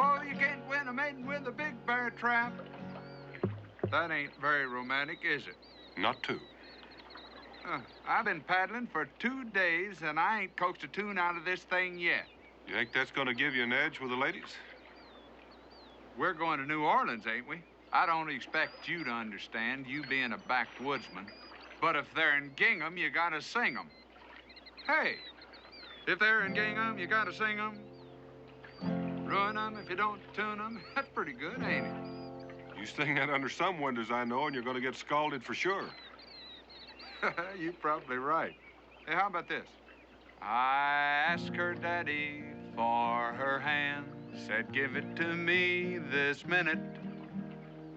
Oh, you can't win a maiden with a big bear trap. That ain't very romantic, is it? Not too. I've been paddling for 2 days, and I ain't coaxed a tune out of this thing yet. You think that's going to give you an edge with the ladies? We're going to New Orleans, ain't we? I don't expect you to understand, you being a backwoodsman. But if they're in gingham, you gotta sing 'em. Hey, if they're in gingham, you gotta sing 'em. Ruin 'em if you don't tune 'em. That's pretty good, ain't it? You sing that under some windows, I know, and you're going to get scalded for sure. You're probably right. Hey, how about this? I asked her daddy for her hand, said give it to me this minute.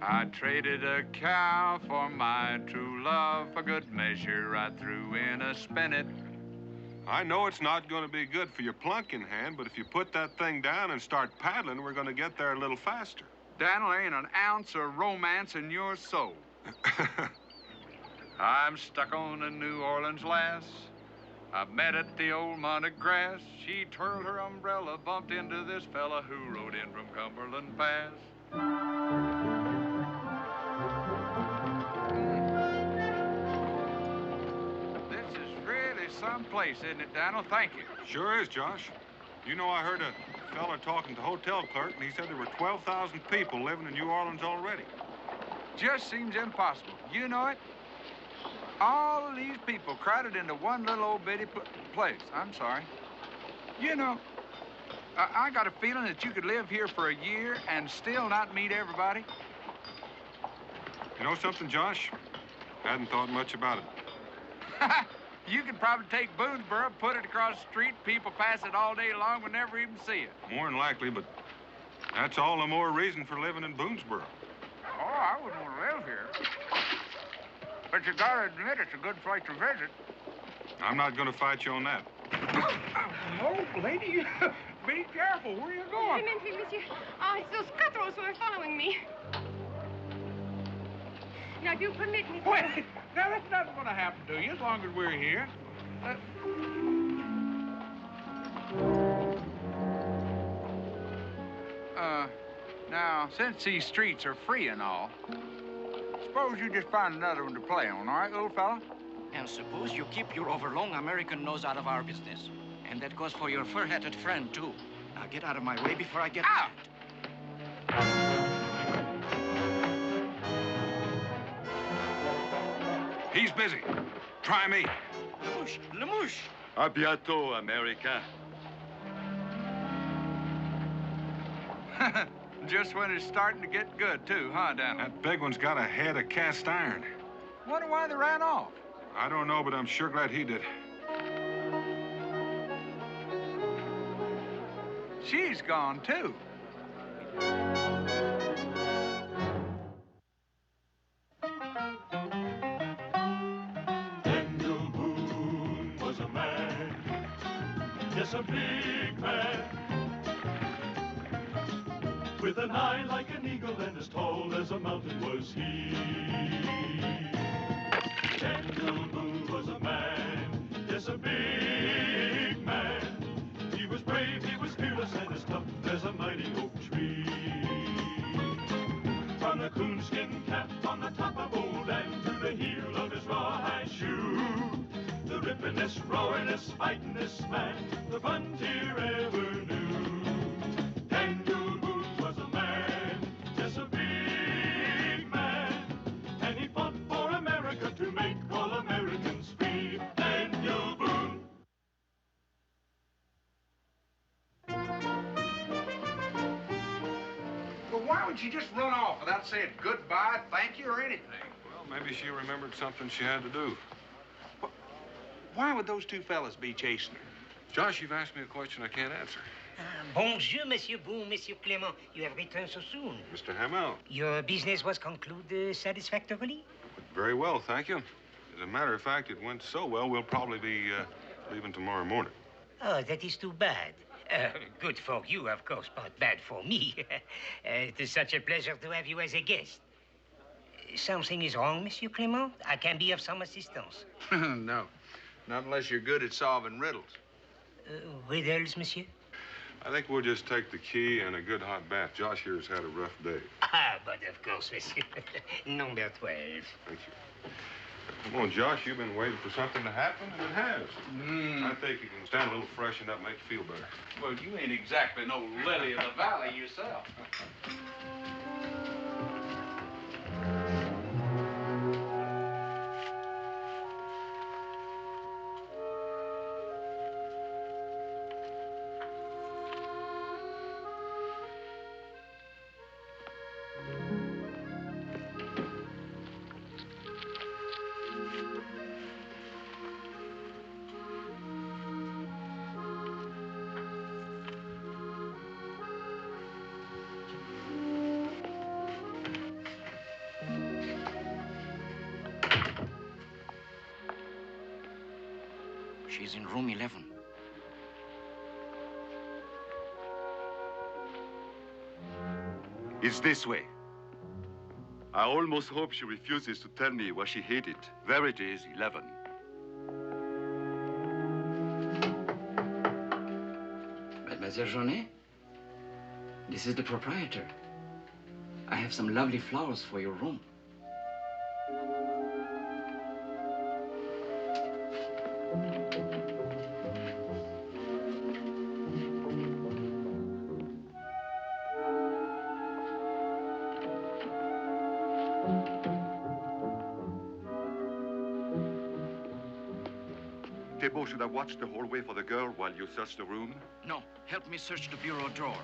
I traded a cow for my true love, for good measure I threw in a spinet. I know it's not going to be good for your plunking hand, but if you put that thing down and start paddling, we're going to get there a little faster. Daniel, ain't an ounce of romance in your soul. I'm stuck on a New Orleans lass. I met at the old Monte Grass. She twirled her umbrella, bumped into this fella who rode in from Cumberland Pass. This is really some place, isn't it, Daniel? Thank you. Sure is, Josh. You know, I heard a fella talking to the hotel clerk, and he said there were 12,000 people living in New Orleans already. Just seems impossible. You know it? All of these people crowded into one little old bitty place. I'm sorry. You know, I got a feeling that you could live here for a year and still not meet everybody. You know something, Josh? I hadn't thought much about it. You could probably take Boonesboro, put it across the street, people pass it all day long, would never even see it. More than likely, but that's all the more reason for living in Boonesboro. Oh, I wouldn't want to live here. But you gotta admit it's a good place to visit. I'm not going to fight you on that. Oh, lady, be careful. Where are you going? Je m'en prie, monsieur. Oh, it's those cutthroats who are following me. Now, if you permit me... Wait, now that's nothing going to happen to you as long as we're here. Now, since these streets are free and all, suppose you just find another one to play on, all right, little fella? And suppose you keep your overlong American nose out of our business. And that goes for your fur-hatted friend, too. Now, get out of my way before I get out. He's busy. Try me. Lemouche, Lemouche. À bientôt, America. Just when it's starting to get good, too, huh, Daniel? That big one's got a head of cast iron. Wonder why they ran off. I don't know, but I'm sure glad he did. She's gone, too. Daniel Boone was a man, yes, a big man, with an eye like an eagle and as tall as a mountain was he. Daniel Boone was a man, yes, a big man. He was brave, he was fearless, and as tough as a mighty oak tree. From the coonskin cap on the top of Old Dan to the heel of his rawhide shoe, the rippin'est, roaring'est, fightin'est man the frontier ever knew. Daniel Boone was a man, just a big man, and he fought for America to make all Americans free. Daniel Boone. Well, why would she just run off without saying goodbye, thank you, or anything? Well, maybe she remembered something she had to do. Why would those two fellas be chasing her? Josh, you've asked me a question I can't answer. Bonjour, Monsieur Boone, Monsieur Clément. You have returned so soon. Mr. Hamel. Your business was concluded satisfactorily? Very well, thank you. As a matter of fact, it went so well, we'll probably be leaving tomorrow morning. Oh, that is too bad. Good for you, of course, but bad for me. It is such a pleasure to have you as a guest. Something is wrong, Monsieur Clément? I can be of some assistance. No, not unless you're good at solving riddles. Riddles, Monsieur? I think we'll just take the key and a good hot bath. Josh here's had a rough day. Ah, but of course, monsieur. Number 12. Thank you. Come on, Josh, you've been waiting for something to happen, and it has. I think you can stand a little freshen up, make you feel better. Well, you ain't exactly no lily of the valley yourself. She's in room 11. It's this way. I almost hope she refuses to tell me where she hid it. There it is, 11. Mademoiselle Jaunet, this is the proprietor. I have some lovely flowers for your room. Thébault should have watched the hallway for the girl while you searched the room. No, help me search the bureau drawers.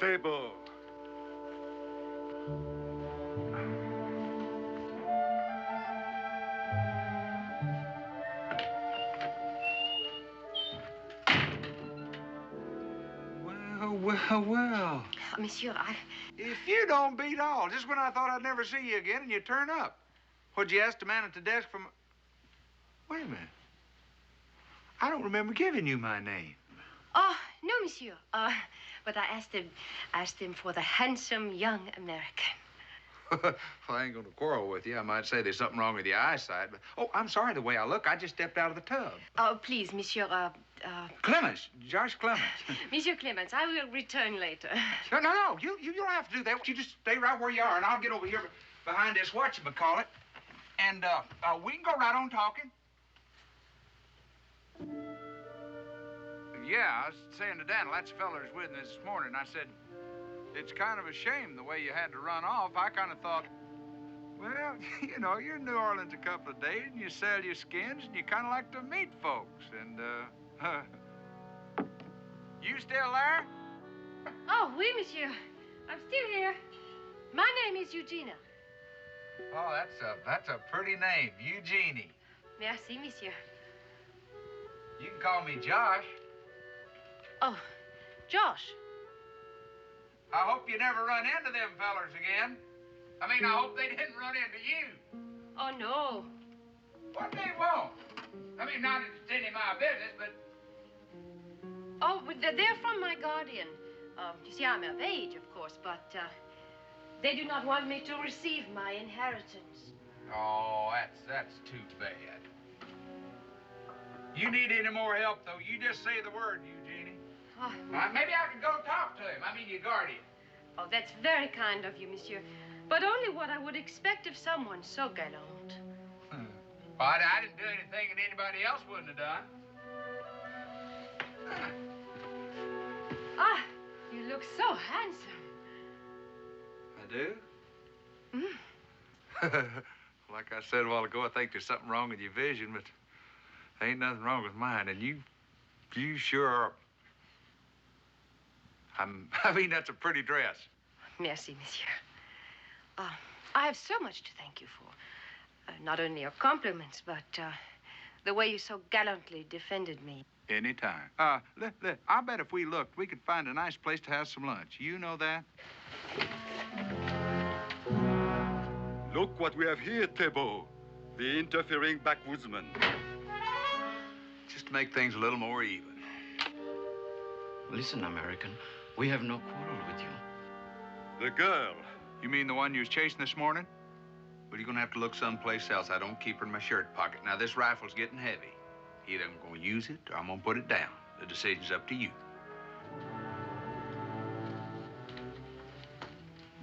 Thébault. Well. Monsieur, If you don't beat all, just when I thought I'd never see you again and you turn up. What'd you ask the man at the desk from... Wait a minute. I don't remember giving you my name. Oh, no, monsieur. But I asked him for the handsome young American. Well, I ain't gonna quarrel with you. I might say there's something wrong with your eyesight, but... Oh, I'm sorry the way I look. I just stepped out of the tub. Oh, please, monsieur, Clemens. Josh Clemens. Monsieur Clemens, I will return later. No. You don't have to do that. You just stay right where you are, and I'll get over here behind this whatchamacallit. And, we can go right on talking. Yeah, I was saying to Dan, that's the feller's with me this morning. I said, it's kind of a shame the way you had to run off. I kind of thought, well, you know, you're in New Orleans a couple of days, and you sell your skins, and you kind of like to meet folks. And, you still there? Oh, oui, monsieur. I'm still here. My name is Eugenia. Oh, that's a pretty name, Eugenie. Merci, monsieur. You can call me Josh. Oh, Josh. I hope you never run into them fellers again. I mean, I hope they didn't run into you. Oh, no. What they want? I mean, not that it's any of my business, but... Oh, but they're from my guardian. You see, I'm of age, of course, but they do not want me to receive my inheritance. Oh, that's too bad. You need any more help, though, you just say the word, Eugenie. Oh, Maybe I can go talk to him. I mean, your guardian. oh, that's very kind of you, monsieur. But only what I would expect of someone so gallant. Well, I didn't do anything that anybody else wouldn't have done. Ah, you look so handsome. I do? Mm. Like I said a while ago, I think there's something wrong with your vision, but there ain't nothing wrong with mine. And you sure are. I mean, that's a pretty dress. Merci, monsieur. I have so much to thank you for. Not only your compliments, but the way you so gallantly defended me. Anytime. I bet if we looked, we could find a nice place to have some lunch. You know that? Look what we have here, Thébault. The interfering backwoodsman. Just to make things a little more even. Listen, American, we have no quarrel with you. The girl. You mean the one you was chasing this morning? Well, you're gonna have to look someplace else. I don't keep her in my shirt pocket. Now, this rifle's getting heavy. Either I'm gonna use it or I'm gonna put it down. The decision's up to you.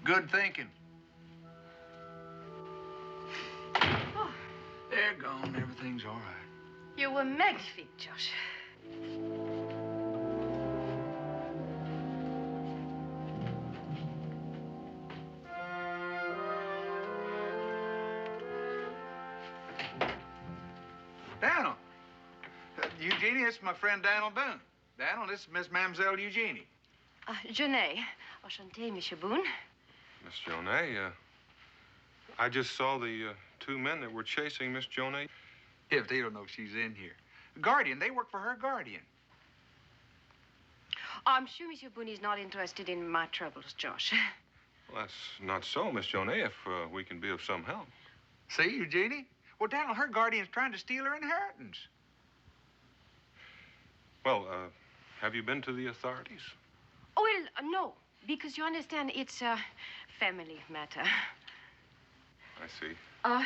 Good thinking. Oh, They're gone. Everything's all right. you were magnifique, Josh. Daniel. Eugenie, it's my friend Daniel Boone. Daniel, this is Miss Mademoiselle Eugenie. Genet. Enchanté, Monsieur Boone. Miss Jonay, I just saw the two men that were chasing Miss Jonay. If they don't know she's in here. Guardian, they work for her guardian. I'm sure Monsieur Boone is not interested in my troubles, Josh. Well, that's not so, Miss Jonay, if we can be of some help. See, Eugenie? Well, Daniel, her guardian's trying to steal her inheritance. Well, have you been to the authorities? Oh, well, no, because you understand it's a family matter. I see. I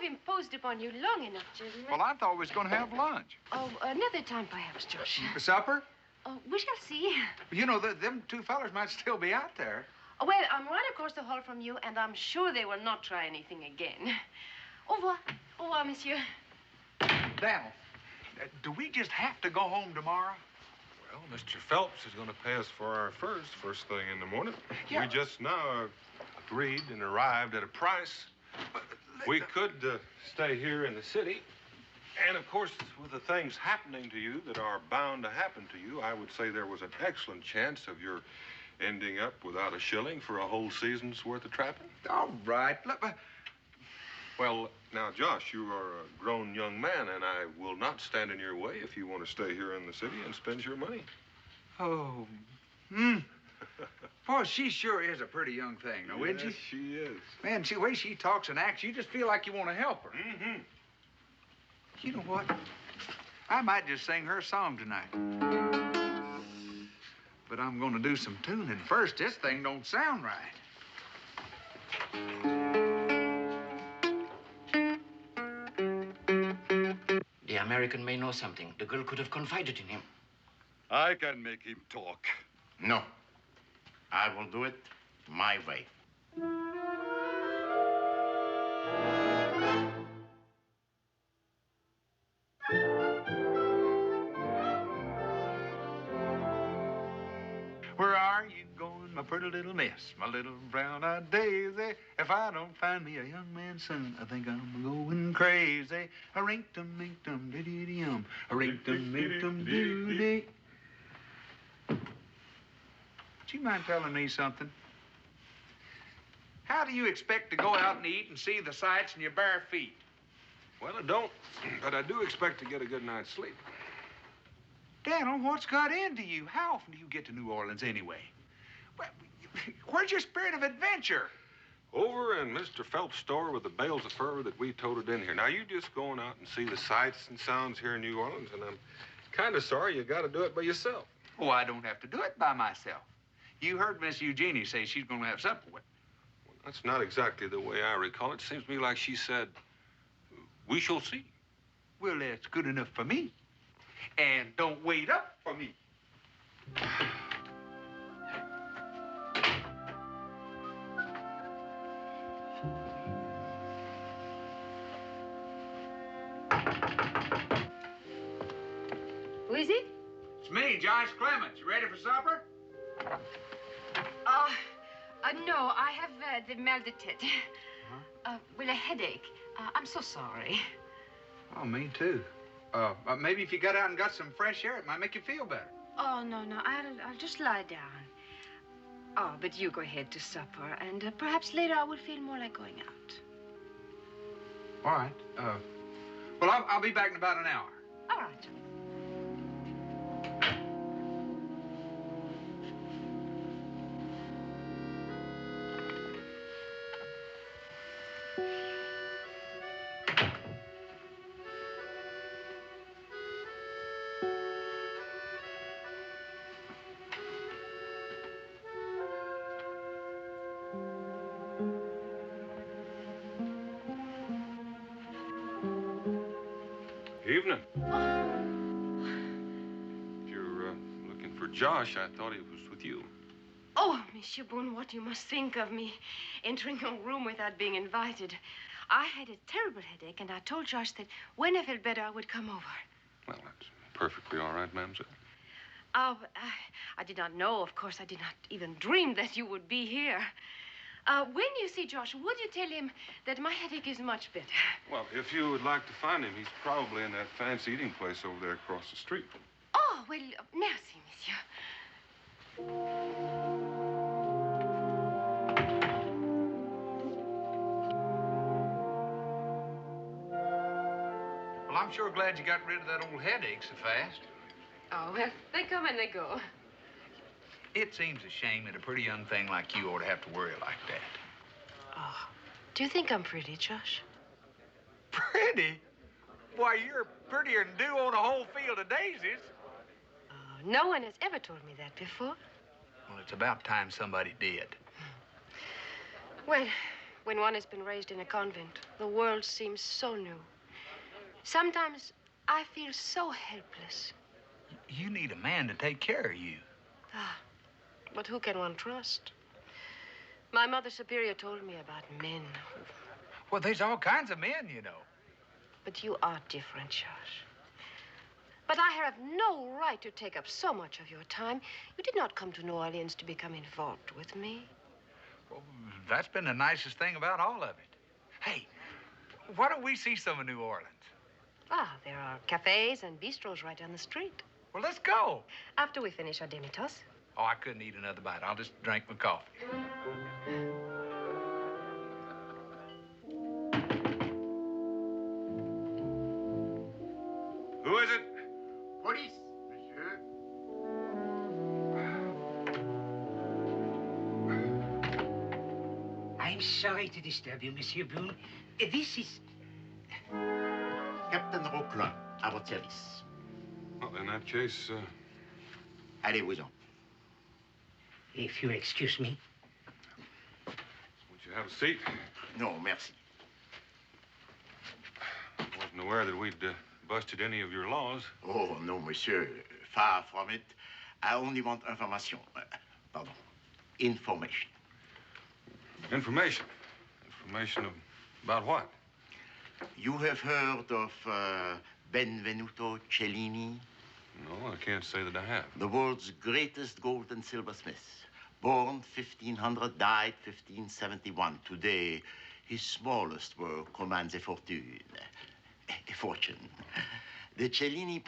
have imposed upon you long enough, gentlemen. Well, I thought we was going to have lunch. Oh, another time, perhaps, Josh. For supper? Oh, we shall see. You know, them two fellers might still be out there. Oh, well, I'm right across the hall from you, and I'm sure they will not try anything again. Au revoir. Au revoir, monsieur. Daniel, do we just have to go home tomorrow? Well, Mr. Phelps is going to pay us for our furs first thing in the morning. Yeah. We just now agreed and arrived at a price. We could stay here in the city. And, of course, with the things happening to you that are bound to happen to you, I would say there was an excellent chance of your ending up without a shilling for a whole season's worth of trapping. All right. Look, Well, now, Josh, you are a grown young man, and I will not stand in your way if you want to stay here in the city and spend your money. oh, Boy, she sure is a pretty young thing, now, isn't Yes, she? she is. Man, the way she talks and acts, you just feel like you want to help her. Mm-hmm. You know what? I might just sing her a song tonight. But I'm going to do some tuning first. This thing don't sound right. The American may know something. The girl could have confided in him. I can make him talk. No. I will do it my way. Where are you going, my pretty little miss, my little brown-eyed daisy? If I don't find me a young man soon, I think I'm going crazy. A rink-tum-mink-tum, dee-dee-dee-um, a rink-tum-mink-tum, doo-dee. Would you mind telling me something? How do you expect to go out and eat and see the sights in your bare feet? Well, I don't, but I do expect to get a good night's sleep. Daniel, what's got into you? How often do you get to New Orleans anyway? Where's your spirit of adventure? Over in Mr. Phelps' store with the bales of fur that we toted in here. Now, you just going out and see the sights and sounds here in New Orleans, and I'm kind of sorry you got to do it by yourself. Oh, I don't have to do it by myself. You heard Miss Eugenie say she's going to have supper with me. Well, that's not exactly the way I recall it. Seems to me like she said, we shall see. Well, that's good enough for me. And don't wait up for me. Who is it? It's me, Josh Clements. You ready for supper? No, I have the mal de tête. Well, a headache. I'm so sorry. Oh, me too. Maybe if you got out and got some fresh air, it might make you feel better. Oh, no, I'll just lie down. Oh, but you go ahead to supper, and perhaps later I will feel more like going out. All right. Well, I'll be back in about an hour. All right. Evening. If you're looking for Josh, I thought he was with you. Oh, Monsieur Boone, what you must think of me entering your room without being invited. I had a terrible headache, and I told Josh that when I felt better, I would come over. Well, that's perfectly all right, mademoiselle. Oh, I did not know, of course. I did not even dream that you would be here. When you see Josh, would you tell him that my headache is much better? Well, if you would like to find him, he's probably in that fancy eating place over there across the street. Oh, well, merci, monsieur. Well, I'm sure glad you got rid of that old headache so fast. Oh, well, they come and they go. It seems a shame that a pretty young thing like you ought to have to worry like that. Oh, do you think I'm pretty, Josh? Pretty? Why, you're prettier than dew on a whole field of daisies. Oh, no one has ever told me that before. Well, it's about time somebody did. Well, when one has been raised in a convent, the world seems so new. Sometimes I feel so helpless. You need a man to take care of you. Ah, but who can one trust? My Mother Superior told me about men. Well, there's all kinds of men, you know. But you are different, Josh. But I have no right to take up so much of your time. You did not come to New Orleans to become involved with me. Well, that's been the nicest thing about all of it. Hey, why don't we see some of New Orleans? Ah, there are cafes and bistros right down the street. Well, let's go. After we finish our demi-tasse. Oh, I couldn't eat another bite. I'll just drink my coffee. Who is it? Police, monsieur. I'm sorry to disturb you, Monsieur Boone. This is... Captain Roquelin, à votre service. Well, in that case, Allez-vous-en. If you'll excuse me. would you have a seat? No, merci. I wasn't aware that we'd busted any of your laws. Oh, no, monsieur. Far from it. I only want information. Pardon. Information. Information? Information about what? You have heard of Benvenuto Cellini? No, I can't say that I have. The world's greatest gold and silversmith. Born 1500, died 1571. Today, his smallest work commands a fortune. A fortune. The Cellini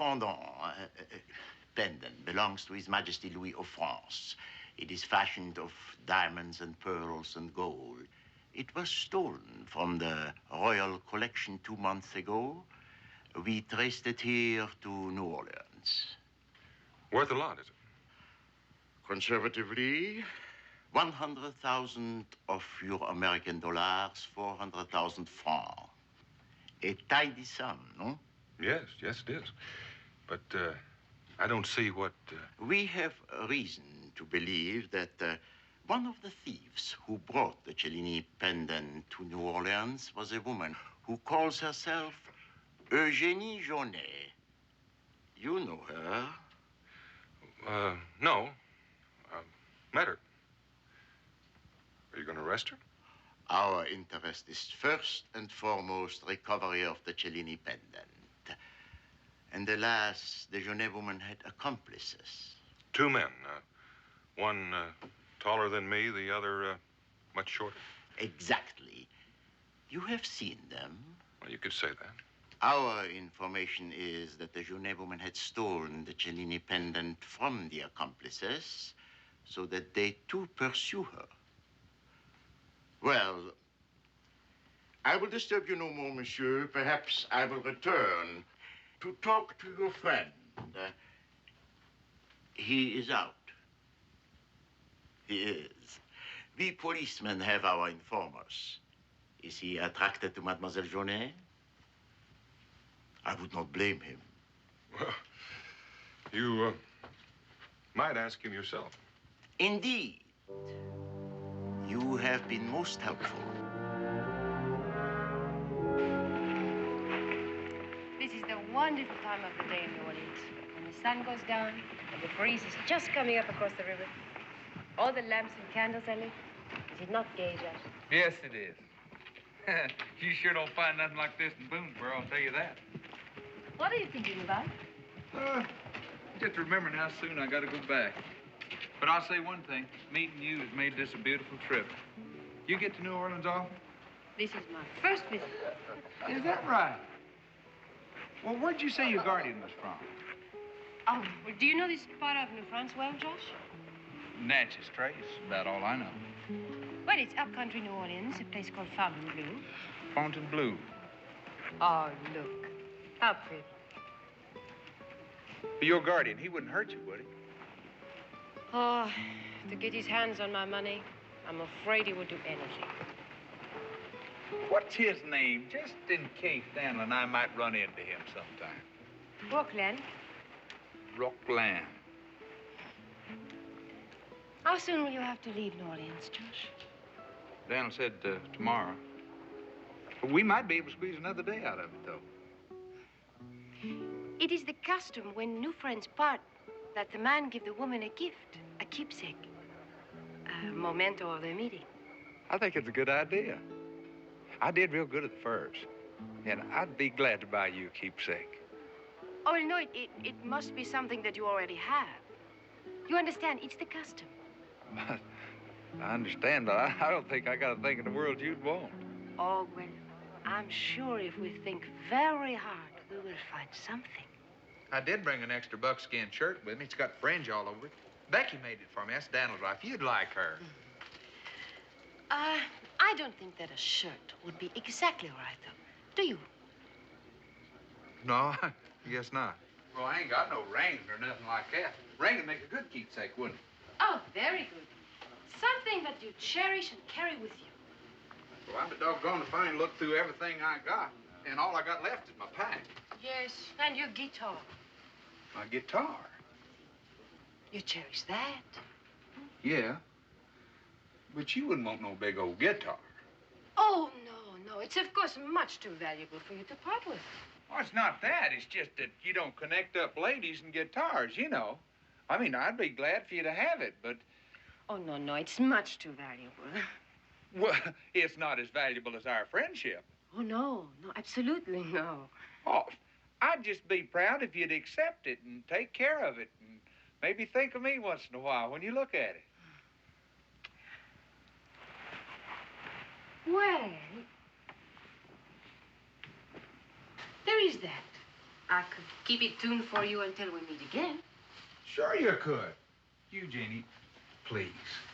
pendant belongs to His Majesty Louis of France. It is fashioned of diamonds and pearls and gold. It was stolen from the royal collection 2 months ago. We traced it here to New Orleans. Worth a lot, is it? Conservatively, 100,000 of your American dollars, 400,000 francs. A tidy sum, no? Yes, yes, it is. But I don't see what... We have reason to believe that one of the thieves who brought the Cellini pendant to New Orleans was a woman who calls herself Eugénie Jaunet. You know her. No. Met her. Are you going to arrest her? Our interest is first and foremost recovery of the Cellini pendant. And alas, the Jaunet woman had accomplices. 2 men. One taller than me, the other much shorter. Exactly. You have seen them. Well, you could say that. Our information is that the Jaunet woman had stolen the Cellini pendant from the accomplices so that they too pursue her. Well, I will disturb you no more, monsieur. Perhaps I will return to talk to your friend. He is out. He is. We policemen have our informers. Is he attracted to Mademoiselle Jaunet? I would not blame him. Well, you might ask him yourself. Indeed. You have been most helpful. This is the wonderful time of the day in New Orleans. When the sun goes down and the breeze is just coming up across the river. All the lamps and candles are lit. Is it not gay, Josh? Yes, it is. You sure don't find nothing like this in Boonesboro, I'll tell you that. What are you thinking about? Just remembering how soon I got to go back. But I'll say one thing. Meeting you has made this a beautiful trip. You get to New Orleans often? This is my first visit. Is that right? Well, where'd you say your guardian was from? Oh, well, do you know this part of New France well, Josh? Natchez Trace, about all I know. Well, it's upcountry New Orleans, a place called Fontainebleau. Fontainebleau. Oh, look. How pretty. Your guardian, he wouldn't hurt you, would he? Oh, to get his hands on my money, I'm afraid he would do anything. What's his name? Just in case Dan'l and I might run into him sometime. Brooklyn. Rockland. How soon will you have to leave New Orleans, Josh? Dan'l said tomorrow. But we might be able to squeeze another day out of it, though. It is the custom when new friends part that the man give the woman a gift, a keepsake, a memento of their meeting. I think it's a good idea. I did real good at the first, and I'd be glad to buy you a keepsake. Oh, well, no, it must be something that you already have. You understand, it's the custom. I understand, but I don't think I got a thing in the world you'd want. Oh, well, I'm sure if we think very hard, we will find something. I did bring an extra buckskin shirt with me. It's got fringe all over it. Becky made it for me. That's Dan'l's wife. You'd like her. I don't think that a shirt would be exactly right, though. Do you? No, I guess not. Well, I ain't got no ring or nothing like that. Ring would make a good keepsake, wouldn't it? Oh, very good. Something that you cherish and carry with you. Well, I'm a doggone if I ain't looked through everything I got, and all I got left is my pack. Yes, and your guitar. My guitar. You cherish that? Yeah. But you wouldn't want no big old guitar. Oh, no. It's, of course, much too valuable for you to part with. Well, it's not that. It's just that you don't connect up ladies and guitars, you know. I mean, I'd be glad for you to have it, but... Oh, no. It's much too valuable. Well, it's not as valuable as our friendship. Oh, no, absolutely no. Oh, I'd just be proud if you'd accept it and take care of it and maybe think of me once in a while when you look at it. Well, there is that. I could keep it tuned for you until we meet again. Sure you could. Eugenie, please.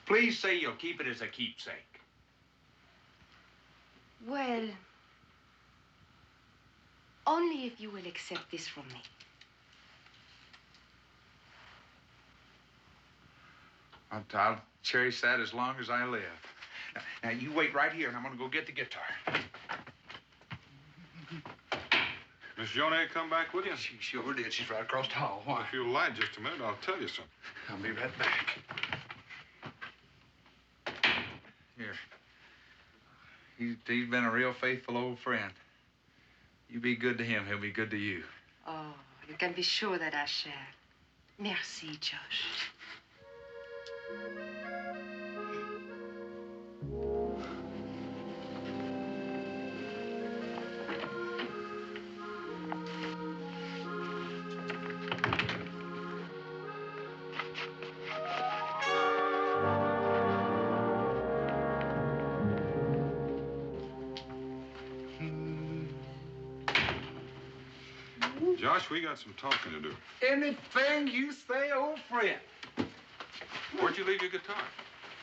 Please say you'll keep it as a keepsake. Well, only if you will accept this from me. I'll cherish that as long as I live. Now, you wait right here, and I'm going to go get the guitar. Miss Jonet come back with you? She sure did. She's right across the hall. Why? If you'll lie just a minute, I'll tell you something. I'll be right back. Here. He's been a real faithful old friend. You be good to him, he'll be good to you. Oh, you can be sure that I shall. Merci, Josh. Josh, we got some talking to do. Anything you say, old friend. Where'd you leave your guitar?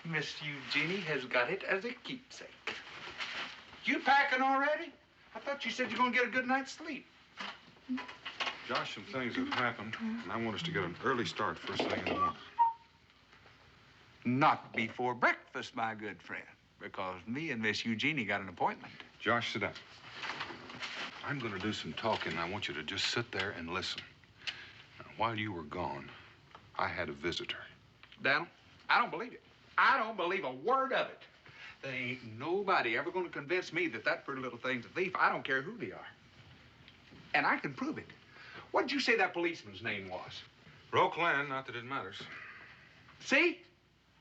Miss Eugenie has got it as a keepsake. You packing already? I thought you said you're going to get a good night's sleep. Josh, some things have happened, and I want us to get an early start first thing in the morning. Not before breakfast, my good friend, because me and Miss Eugenie got an appointment. Josh, sit down. I'm going to do some talking, and I want you to just sit there and listen. Now, while you were gone, I had a visitor. Dan'l, I don't believe it. I don't believe a word of it. There ain't nobody ever going to convince me that that pretty little thing's a thief. I don't care who they are. And I can prove it. What'd you say that policeman's name was? Roqueland, not that it matters. See?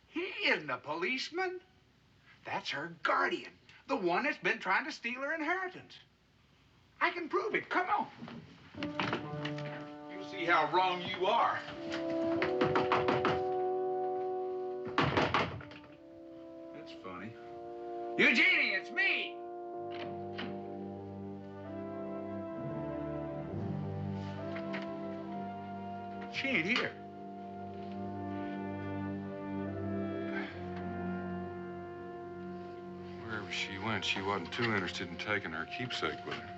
He isn't a policeman. That's her guardian, the one that's been trying to steal her inheritance. I can prove it. Come on. You'll see how wrong you are. That's funny. Eugenie, it's me! She ain't here. Wherever she went, she wasn't too interested in taking her keepsake with her.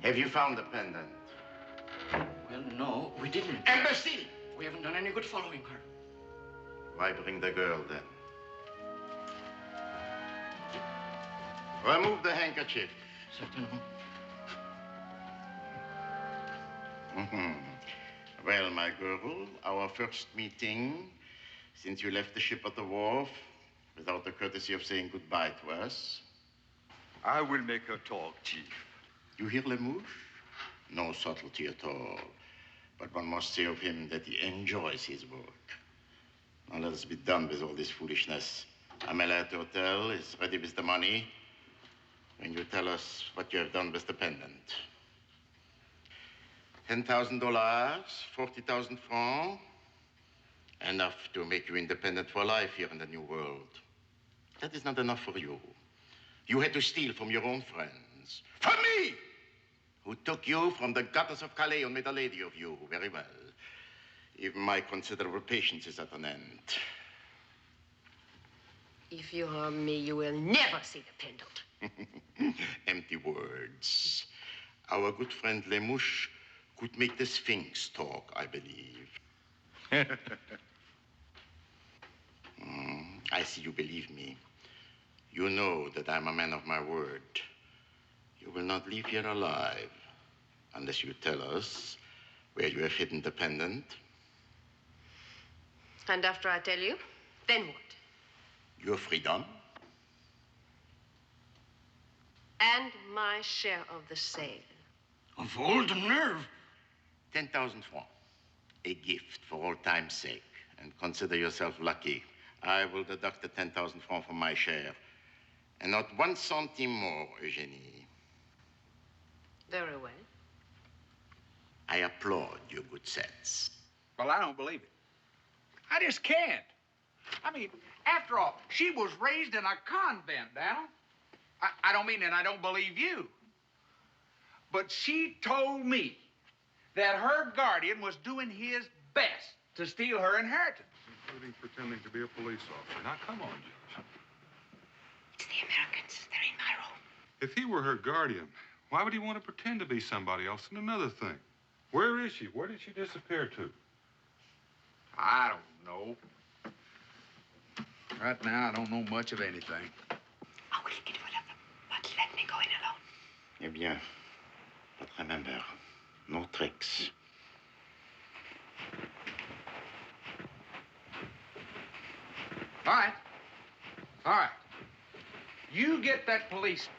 Have you found the pendant? Well, no, we didn't. Imbecile! We haven't done any good following her. Why bring the girl then? Remove the handkerchief. Certainly. Well, my girl, our first meeting since you left the ship at the wharf without the courtesy of saying goodbye to us. I will make her talk, Chief. You hear Lemouche? No subtlety at all. But one must say of him that he enjoys his work. Now let us be done with all this foolishness. Amelia at the hotel is ready with the money. When you tell us what you have done with the pendant. $10,000, 40,000 francs. Enough to make you independent for life here in the New World. That is not enough for you. You had to steal from your own friends. From me! Who took you from the gutters of Calais and made a lady of you. Very well. Even my considerable patience is at an end. If you harm me, you will never see the pendant. Empty words. Our good friend Lemouche could make the Sphinx talk, I believe. I see you believe me. You know that I'm a man of my word. You will not leave here alive unless you tell us where you have hidden the pendant. And after I tell you, then what? Your freedom. And my share of the sale. Of all the nerve. 10,000 francs. A gift for all time's sake. And consider yourself lucky. I will deduct the 10,000 francs from my share. And not 1 centime more, Eugenie. Very well. I applaud your good sense. Well, I don't believe it. I just can't. I mean, after all, she was raised in a convent, Daniel. I don't mean that I don't believe you. But she told me that her guardian was doing his best to steal her inheritance. Including pretending to be a police officer. Now, come on, Judge. It's the Americans. They're in my room. If he were her guardian, why would he want to pretend to be somebody else? And another thing, where is she? Where did she disappear to? I don't know. Right now, I don't know much of anything. I will get rid of them, but let me go in alone. Eh bien, but remember, no tricks. All right. All right. You get that policeman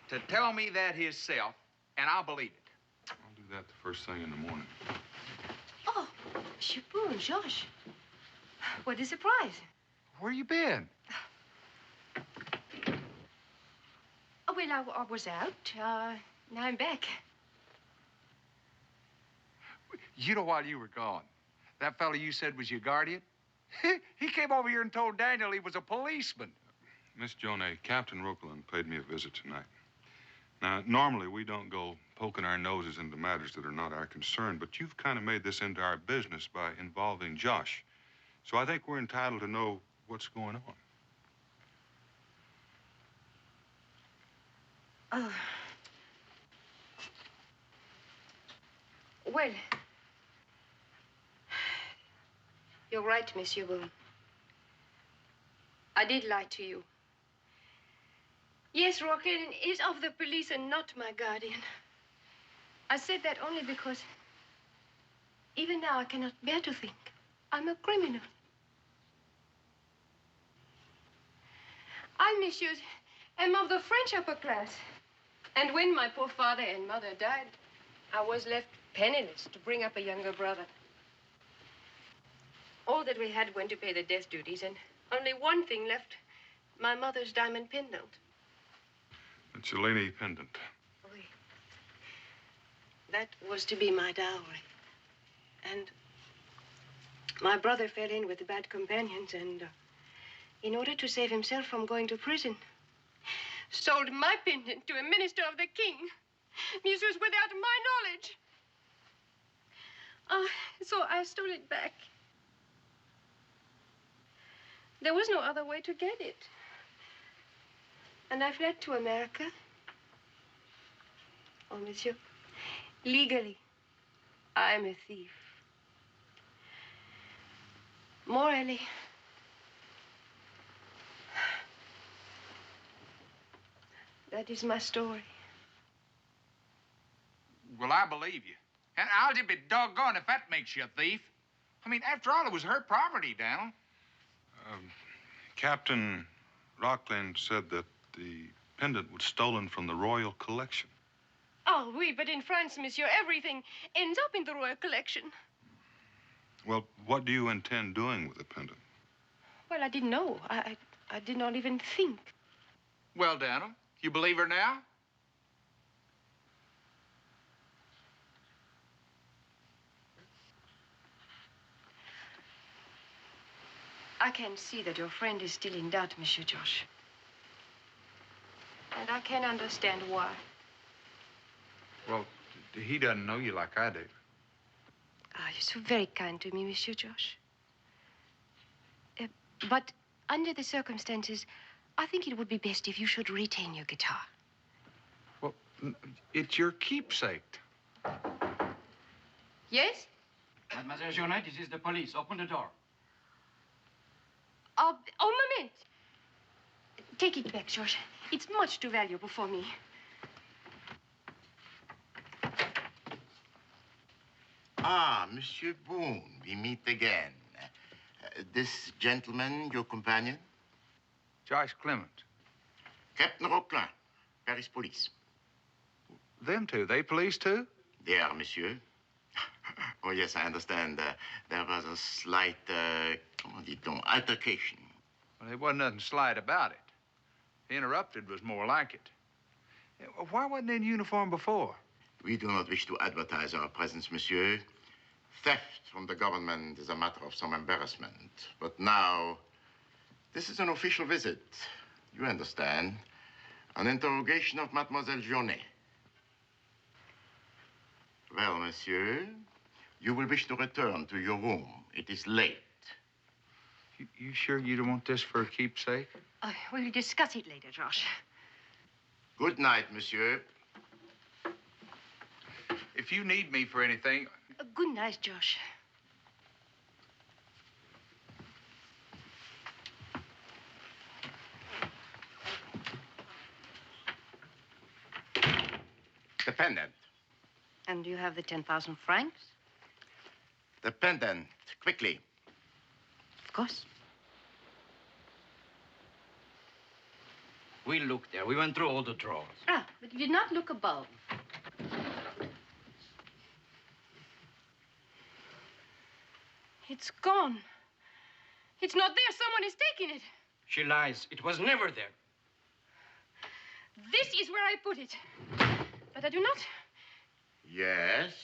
to tell me that himself, and I'll believe it. I'll do that the first thing in the morning. Oh, Monsieur Boone, Georges. What a surprise. Where you been? Oh, well, I was out. Now I'm back. You know, while you were gone, that fellow you said was your guardian, he came over here and told Daniel he was a policeman. Miss Jonay, Captain Roqueland paid me a visit tonight. Now, normally we don't go poking our noses into matters that are not our concern, but you've kind of made this into our business by involving Josh. So I think we're entitled to know what's going on. Well, you're right, Monsieur Boone. I did lie to you. Yes, Roqueland is of the police and not my guardian. I said that only because Even now, I cannot bear to think I'm a criminal. I, messieurs, am of the French upper class. And when my poor father and mother died, I was left penniless to bring up a younger brother. All that we had went to pay the death duties, and only one thing left, my mother's diamond pendant. The Cellini pendant. Oui. That was to be my dowry. And my brother fell in with bad companions and, in order to save himself from going to prison, sold my pendant to a minister of the king. Messieurs, without my knowledge. So I stole it back. There was no other way to get it. And I fled to America. Oh, monsieur, legally, I'm a thief. Morally, that is my story. Well, I believe you. And I'll just be doggone if that makes you a thief. I mean, after all, it was her property, Daniel. Captain Rockland said that the pendant was stolen from the royal collection. Oh, oui, but in France, monsieur, everything ends up in the royal collection. Well, what do you intend doing with the pendant? Well, I didn't know. I did not even think. Well, Daniel, you believe her now? I can see that your friend is still in doubt, Monsieur Josh. And I can understand why. Well, he doesn't know you like I do. Ah, you're so very kind to me, Monsieur Josh. But under the circumstances, I think it would be best if you should retain your guitar. Well, it's your keepsake. Yes? Mademoiselle Jonet, this is the police. Open the door. Oh, moment. Take it back, George. It's much too valuable for me. Ah, Monsieur Boone, we meet again. This gentleman, your companion? Josh Clement. Captain Roquelin, Paris Police. Them two, they police too? They are, monsieur. Oh, yes, I understand. There was a slight, comment dit-on, altercation. Well, there wasn't nothing slight about it. Interrupted was more like it. Why wasn't they in uniform before? We do not wish to advertise our presence, monsieur. Theft from the government is a matter of some embarrassment. But now, this is an official visit. You understand. An interrogation of Mademoiselle Jonet. Well, monsieur, you will wish to return to your room. It is late. You sure you don't want this for a keepsake? We'll discuss it later, Josh. Good night, monsieur. If you need me for anything... Good night, Josh. The pendant. And you have the 10,000 francs? The pendant. Quickly. Of course. We looked there. We went through all the drawers. Ah, but you did not look above. It's gone. It's not there. Someone is taking it. She lies. It was never there. This is where I put it. But I do not. Yes.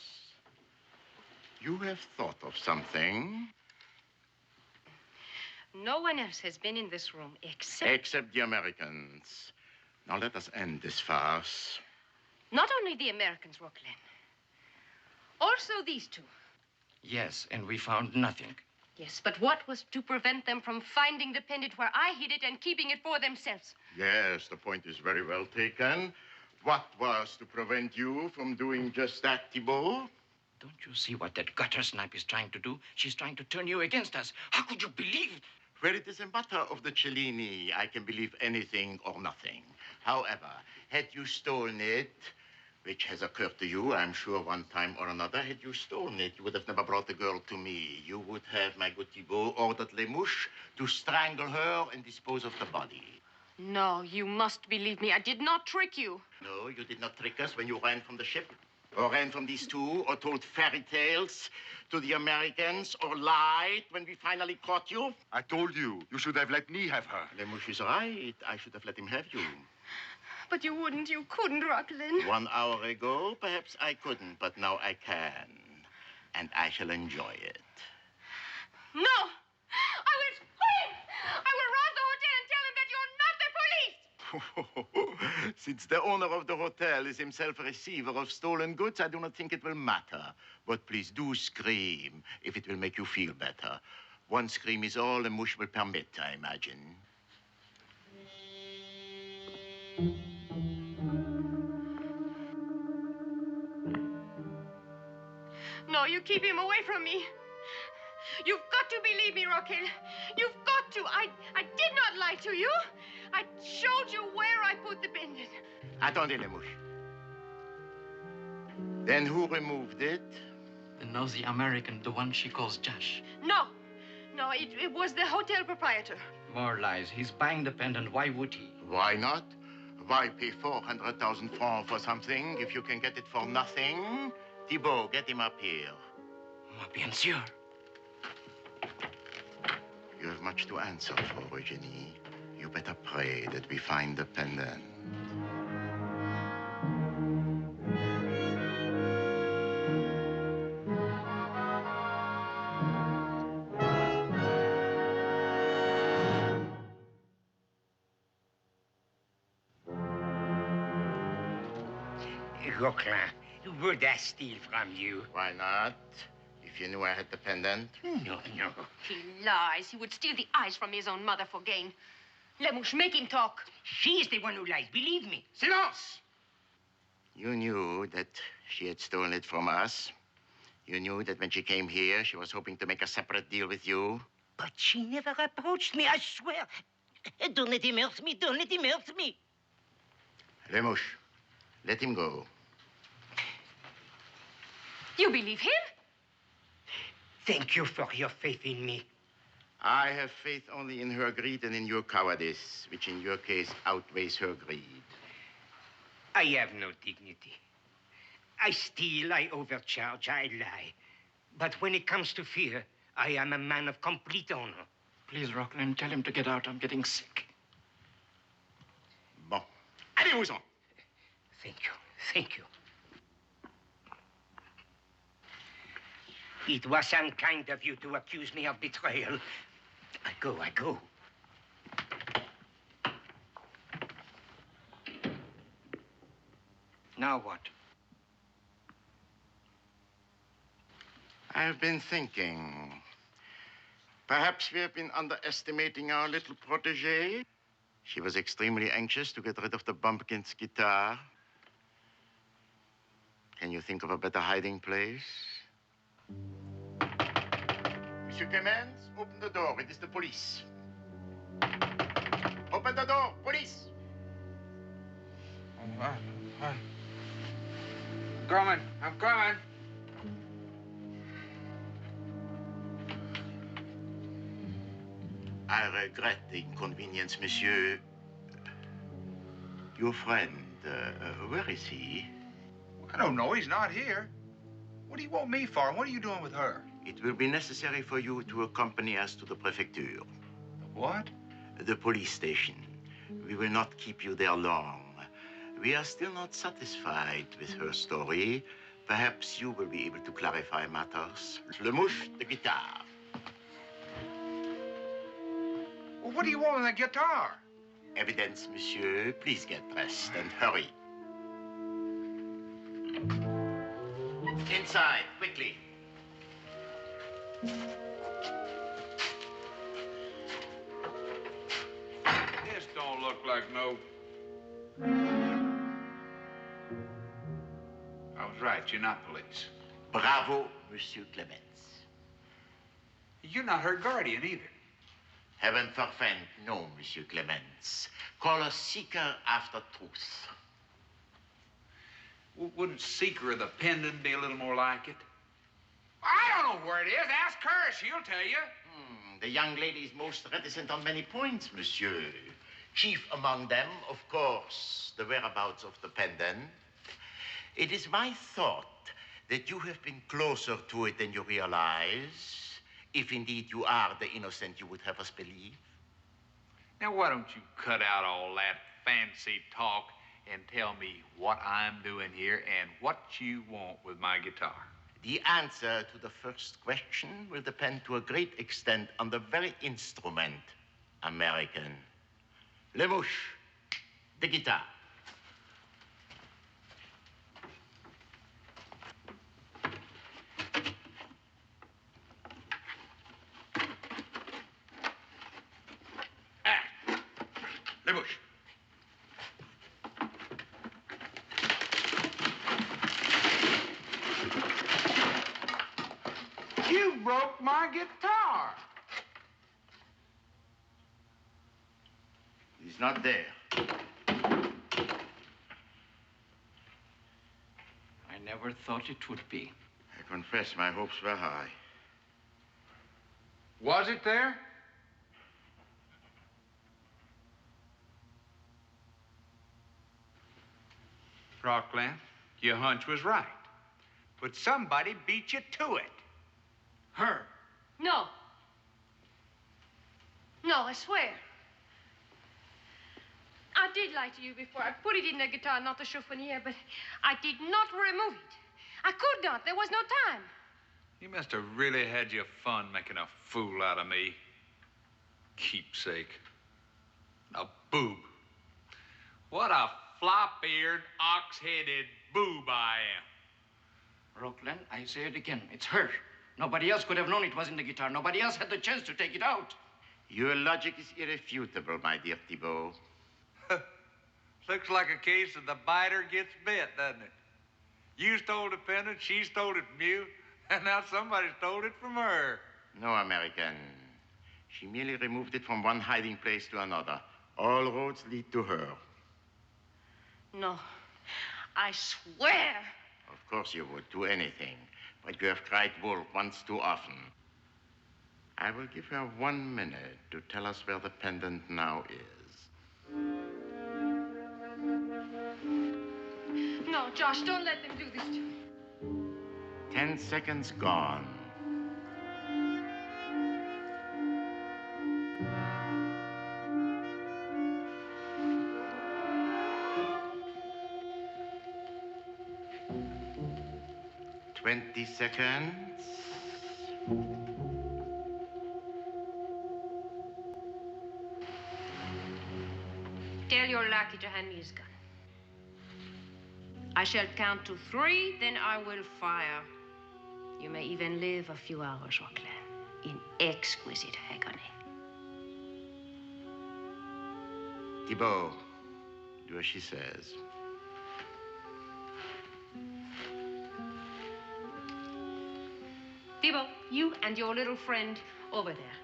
You have thought of something. No one else has been in this room except... Except the Americans. Now let us end this farce. Not only the Americans, Rockland. Also these two. Yes, and we found nothing. Yes, but what was to prevent them from finding the pendant where I hid it and keeping it for themselves? Yes, the point is very well taken. What was to prevent you from doing just that, Thibault? Don't you see what that gutter snipe is trying to do? She's trying to turn you against us. How could you believe? Where it is a matter of the Cellini, I can believe anything or nothing. However, had you stolen it, which has occurred to you, I'm sure, one time or another. Had you stolen it, you would have never brought the girl to me. You would have, my good Thibault, ordered Les Mouches to strangle her and dispose of the body. No, you must believe me. I did not trick you. No, you did not trick us when you ran from the ship, or ran from these two, or told fairy tales to the Americans, or lied when we finally caught you. I told you, you should have let me have her. Les Mouches is right. I should have let him have you. But you wouldn't. You couldn't, Rocklin. 1 hour ago, perhaps I couldn't, but now I can. And I shall enjoy it. No! I will scream! I will rob the hotel and tell him that you're not the police! Since the owner of the hotel is himself a receiver of stolen goods, I do not think it will matter. But please do scream if it will make you feel better. One scream is all a mush will permit, I imagine. No, you keep him away from me. You've got to believe me, Raquel. You've got to. I did not lie to you. I showed you where I put the pendant. Attendez, Les Mouches. Then who removed it? The nosy American, the one she calls Josh. No. No, it was the hotel proprietor. More lies. He's buying the pendant. Why would he? Why not? Why pay 400,000 francs for something if you can get it for nothing? Thibault, get him up here. Bien sûr. You have much to answer for, Eugenie. You better pray that we find the pendant. Rocklin, would I steal from you? Why not? If you knew I had the pendant. No, no. He lies. He would steal the eyes from his own mother for gain. Lemouche, make him talk. She's the one who lies, believe me. Silence! You knew that she had stolen it from us. You knew that when she came here, she was hoping to make a separate deal with you. But she never approached me, I swear. Don't let him hurt me. Don't let him hurt me. Les Mouches, let him go. You believe him? Thank you for your faith in me. I have faith only in her greed and in your cowardice, which in your case outweighs her greed. I have no dignity. I steal, I overcharge, I lie. But when it comes to fear, I am a man of complete honor. Please, Rocklin, tell him to get out. I'm getting sick. Bon. Allez-vous-en. Thank you. Thank you. It was unkind of you to accuse me of betrayal. I go. Now what? I have been thinking. Perhaps we have been underestimating our little protégée. She was extremely anxious to get rid of the Bumpkins guitar. Can you think of a better hiding place? Monsieur Clemens, open the door. It is the police. Open the door, police. I'm coming. I regret the inconvenience, monsieur. Your friend, where is he? I don't know. He's not here. What do you want me for? And what are you doing with her? It will be necessary for you to accompany us to the prefecture. What? The police station. We will not keep you there long. We are still not satisfied with her story. Perhaps you will be able to clarify matters. Le Mouche, the guitar. Well, what do you want with the guitar? Evidence, monsieur. Please get dressed and hurry. Inside, quickly. This don't look like no... I was right. You're not police. Bravo, Monsieur Clemens. You're not her guardian either. Heaven forfend, no, Monsieur Clemens. Call us seeker after truth. Wouldn't Seeker of the Pendant be a little more like it? I don't know where it is. Ask her. She'll tell you. The young lady is most reticent on many points, monsieur. Chief among them, of course, the whereabouts of the pendant. It is my thought that you have been closer to it than you realize, if indeed you are the innocent you would have us believe. Now, why don't you cut out all that fancy talk and tell me what I'm doing here and what you want with my guitar? The answer to the first question will depend to a great extent on the very instrument, American. Le mouche, the guitar. Le mouche. You broke my guitar. He's not there. I never thought it would be. I confess my hopes were high. Was it there? Rockland, your hunch was right. But somebody beat you to it. Her. No. No, I swear. I did lie to you before. I put it in the guitar, not the chiffonier, but I did not remove it. I could not. There was no time. You must have really had your fun making a fool out of me. Keepsake. A boob. What a flop-eared, ox-headed boob I am. Rockland, I say it again. It's her. Nobody else could have known it was in the guitar. Nobody else had the chance to take it out. Your logic is irrefutable, my dear Thibault. Looks like a case of the biter gets bit, doesn't it? You stole the pendant, she stole it from you, and now somebody stole it from her. No, American. She merely removed it from one hiding place to another. All roads lead to her. No. I swear. Of course you would do anything, but you have cried wolf once too often. I will give her 1 minute to tell us where the pendant now is. No, Josh, don't let them do this to me. 10 seconds gone. Twenty seconds. Tell your lackey to hand me his gun. I shall count to 3, then I will fire. You may even live a few hours, Rockland, in exquisite agony. Thibault, do as she says. Thibault, you and your little friend over there.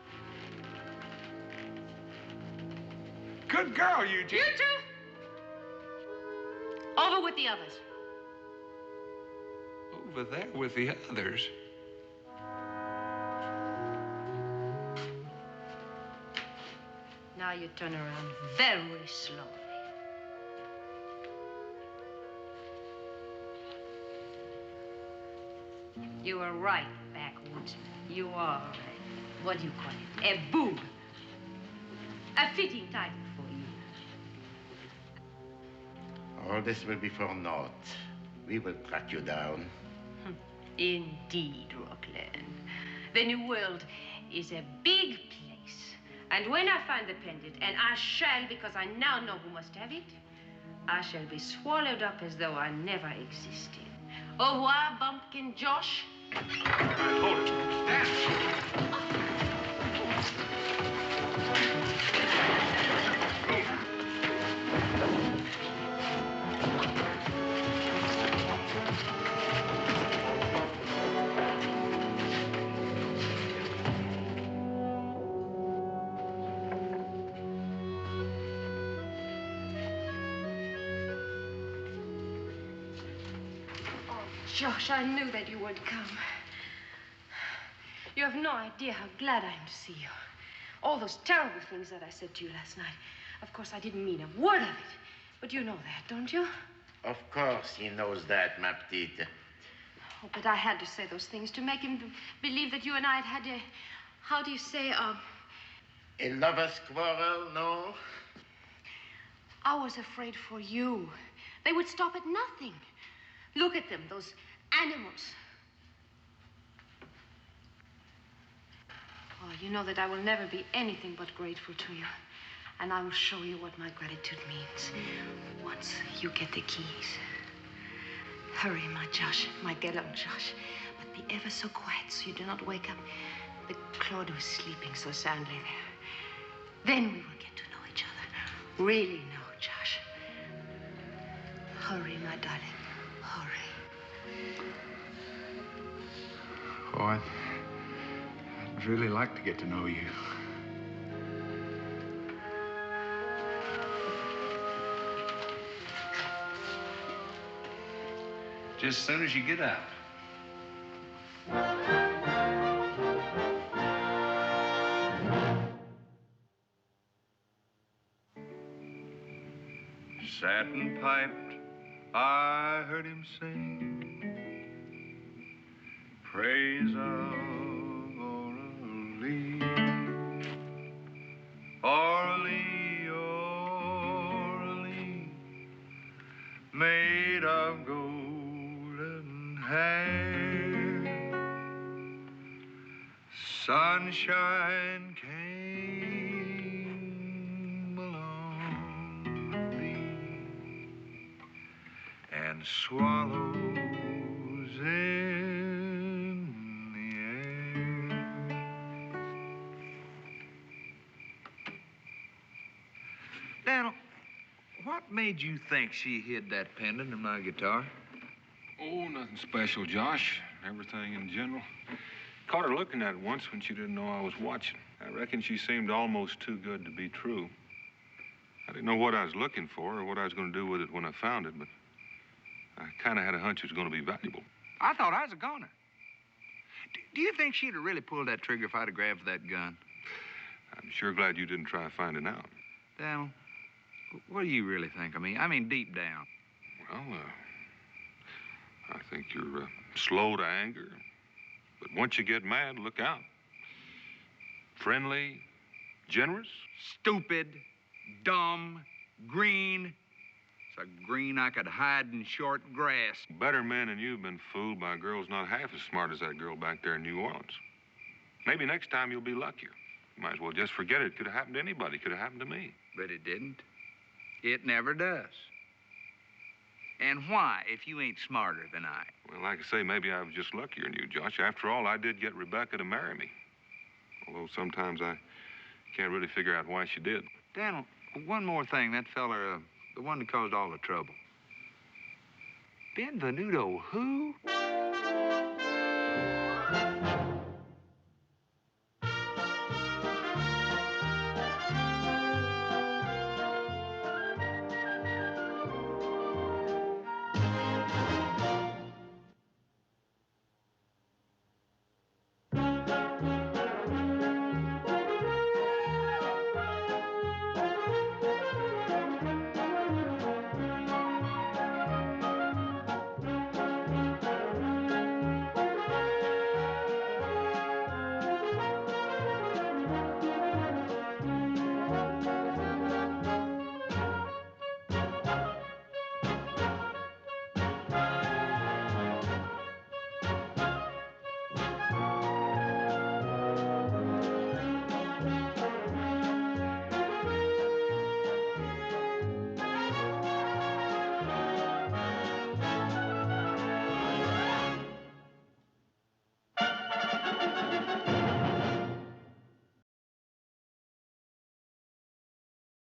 Good girl, Eugene. You too. Over with the others. Over there with the others. Now you turn around very slowly. You were right, backwoodsman. You are, what do you call it? A boob. A fitting title for you. All this will be for naught. We will track you down. Indeed, Rockland. The New World is a big place. And when I find the pendant, and I shall because I now know who must have it, I shall be swallowed up as though I never existed. Au revoir, Bumpkin Josh. Hold it. Stand. Josh, I knew that you would come. You have no idea how glad I am to see you. All those terrible things that I said to you last night. Of course, I didn't mean a word of it. But you know that, don't you? Of course he knows that, ma petite. Oh, but I had to say those things to make him believe that you and I had a, how do you say, A lover's quarrel, no? I was afraid for you. They would stop at nothing. Look at them, those animals. Oh, you know that I will never be anything but grateful to you. And I will show you what my gratitude means once you get the keys. Hurry, my Josh, my gallant Josh. But be ever so quiet so you do not wake up the Claude who's sleeping so soundly there. Then we will get to know each other. Really know, Josh. Hurry, my darling. Hurry. Oh, I'd really like to get to know you. Just as soon as you get out. Satin piped, I heard him sing praise of Orly, Orly, Orly, made of golden hair. Sunshine came along thee, and swallows in the air. Daniel, what made you think she hid that pendant in my guitar? Oh, nothing special, Josh. Everything in general. Caught her looking at it once when she didn't know I was watching. I reckon she seemed almost too good to be true. I didn't know what I was looking for or what I was going to do with it when I found it, but I kind of had a hunch it was going to be valuable. I thought I was a goner. Do you think she'd have really pulled that trigger if I'd have grabbed for that gun? I'm sure glad you didn't try finding out. Daniel, what do you really think of me? I mean, deep down. Well, I think you're slow to anger. But once you get mad, look out. Friendly, generous. Stupid, dumb, green. It's a green I could hide in short grass. Better men than you've been fooled by girls not half as smart as that girl back there in New Orleans. Maybe next time you'll be luckier. You might as well just forget it. It could have happened to anybody. It could have happened to me. But it didn't. It never does. And why, if you ain't smarter than I? Well, like I say, maybe I was just luckier than you, Josh. After all, I did get Rebecca to marry me. Although sometimes I can't really figure out why she did. Daniel, one more thing. That fella, the one that caused all the trouble. Benvenuto who?